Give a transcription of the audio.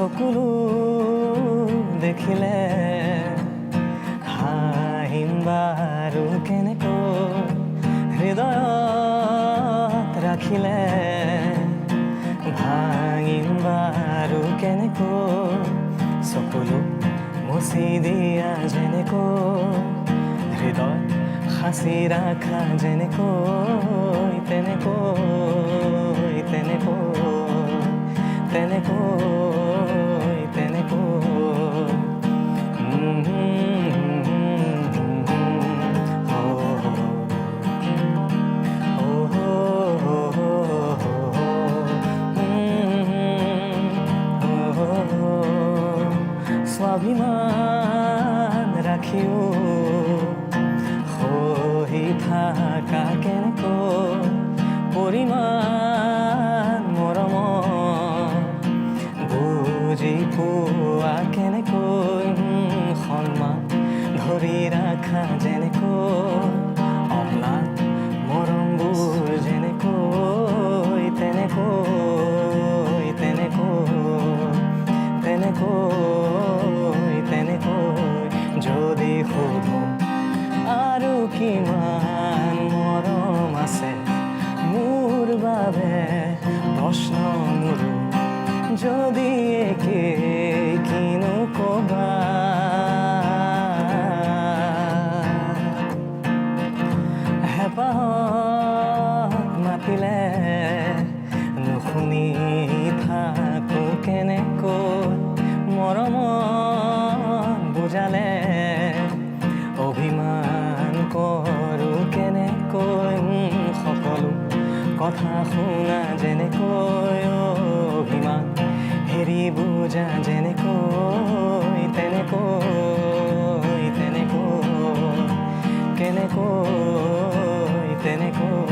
চকুলো দেখিলে হাঁহিম বাৰু কেনেকৈ হৃদয়ত ৰাখিলে ভাঙিম বাৰু কেনেকৈ চকুলো মুচি দিয়া যেনেকৈ হৃদয় সাঁচি ৰাখা যেনেকৈ তেনেকৈ তেনেকৈ তেনেকৈ তেনেকৈ স্বাভিমান ৰাখিও সহি থাকা কেনেকৈ পৰিমাণ মৰমত বুজি পোৱা কেনেকৈ সন্মান ধৰি ৰাখা যেনেকৈ অম্লান মৰমবোৰ যেনেকৈ তেনেকৈ তেনেকৈ তেনেকৈ তেনেকৈ যদি সোধো আৰু কিমান মৰম আছে মোৰ বাবে প্ৰশ্ন মোৰো যদি একেই কিনো ক'বা হেঁপাহত মাতিলে নুশুনি থাকোঁ কেনেকৈ মৰমত বুজালে অভিমান কৰোঁ কেনেকৈ সকলো কথা শুনা যেনেকৈ অভিমান হেৰি বুজা যেনেকৈ তেনেকৈ তেনেকৈ কেনেকৈ তেনেকৈ